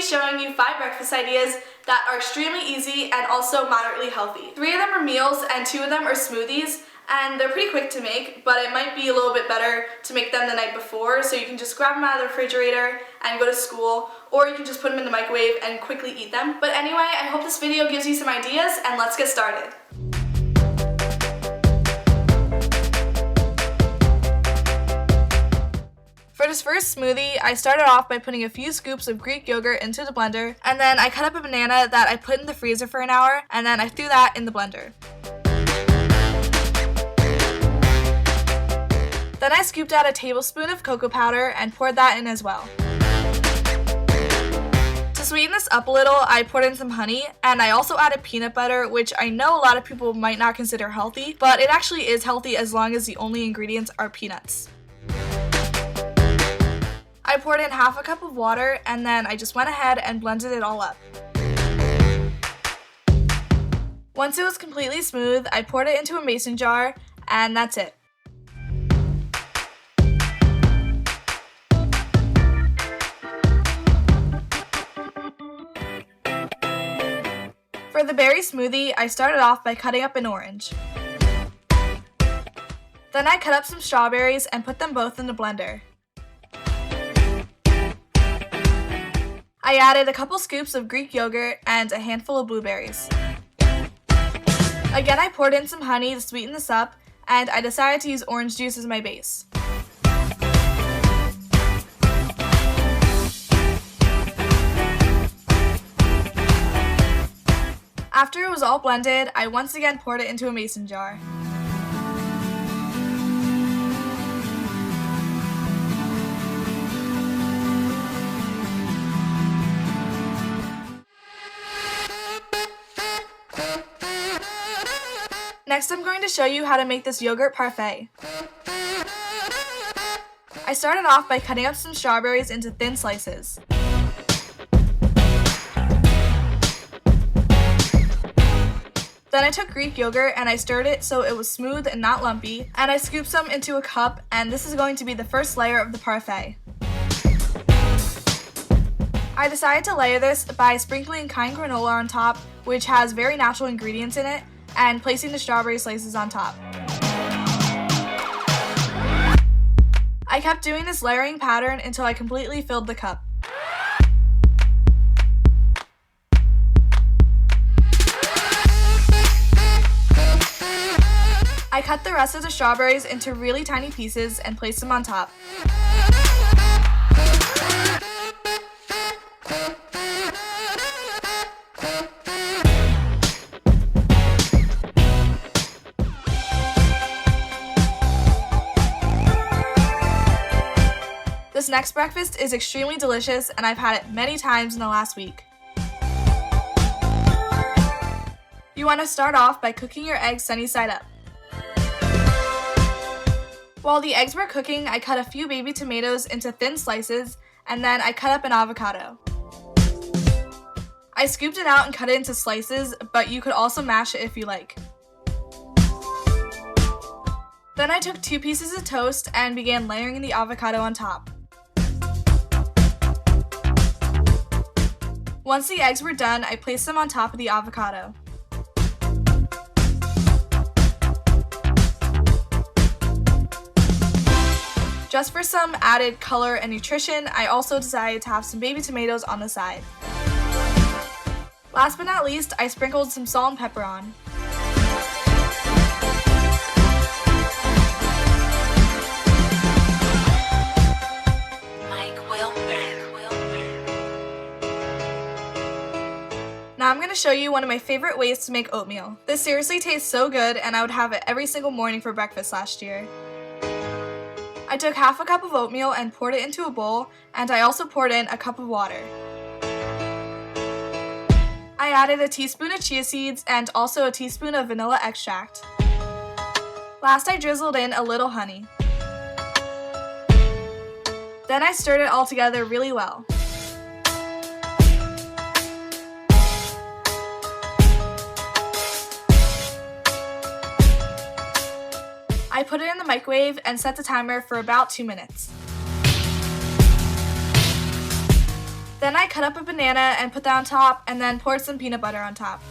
showing you 5 breakfast ideas that are extremely easy and also moderately healthy. 3 of them are meals and 2 of them are smoothies, and they're pretty quick to make, but it might be a little bit better to make them the night before, so you can just grab them out of the refrigerator and go to school, or you can just put them in the microwave and quickly eat them. But anyway, I hope this video gives you some ideas, and let's get started. For this first smoothie, I started off by putting a few scoops of Greek yogurt into the blender, and then I cut up a banana that I put in the freezer for an hour, and then I threw that in the blender. Then I scooped out a tablespoon of cocoa powder and poured that in as well. To sweeten this up a little, I poured in some honey, and I also added peanut butter, which I know a lot of people might not consider healthy, but it actually is healthy as long as the only ingredients are peanuts. I poured in half a cup of water, and then I just went ahead and blended it all up. Once it was completely smooth, I poured it into a mason jar, and that's it. For the berry smoothie, I started off by cutting up an orange. Then I cut up some strawberries and put them both in the blender. I added a couple scoops of Greek yogurt and a handful of blueberries. Again, I poured in some honey to sweeten this up, and I decided to use orange juice as my base. After it was all blended, I once again poured it into a mason jar. Next, I'm going to show you how to make this yogurt parfait. I started off by cutting up some strawberries into thin slices. Then I took Greek yogurt and I stirred it so it was smooth and not lumpy, and I scooped some into a cup, and this is going to be the first layer of the parfait. I decided to layer this by sprinkling kind granola on top, which has very natural ingredients in it, and placing the strawberry slices on top. I kept doing this layering pattern until I completely filled the cup. I cut the rest of the strawberries into really tiny pieces and placed them on top. This next breakfast is extremely delicious, and I've had it many times in the last week. You want to start off by cooking your eggs sunny side up. While the eggs were cooking, I cut a few baby tomatoes into thin slices, and then I cut up an avocado. I scooped it out and cut it into slices, but you could also mash it if you like. Then I took 2 pieces of toast and began layering the avocado on top. Once the eggs were done, I placed them on top of the avocado. Just for some added color and nutrition, I also decided to have some baby tomatoes on the side. Last but not least, I sprinkled some salt and pepper on. Now I'm going to show you one of my favorite ways to make oatmeal. This seriously tastes so good, and I would have it every single morning for breakfast last year. I took half a cup of oatmeal and poured it into a bowl, and I also poured in a cup of water. I added a teaspoon of chia seeds and also a teaspoon of vanilla extract. Last, I drizzled in a little honey. Then I stirred it all together really well. I put it in the microwave and set the timer for about 2 minutes. Then I cut up a banana and put that on top, and then poured some peanut butter on top.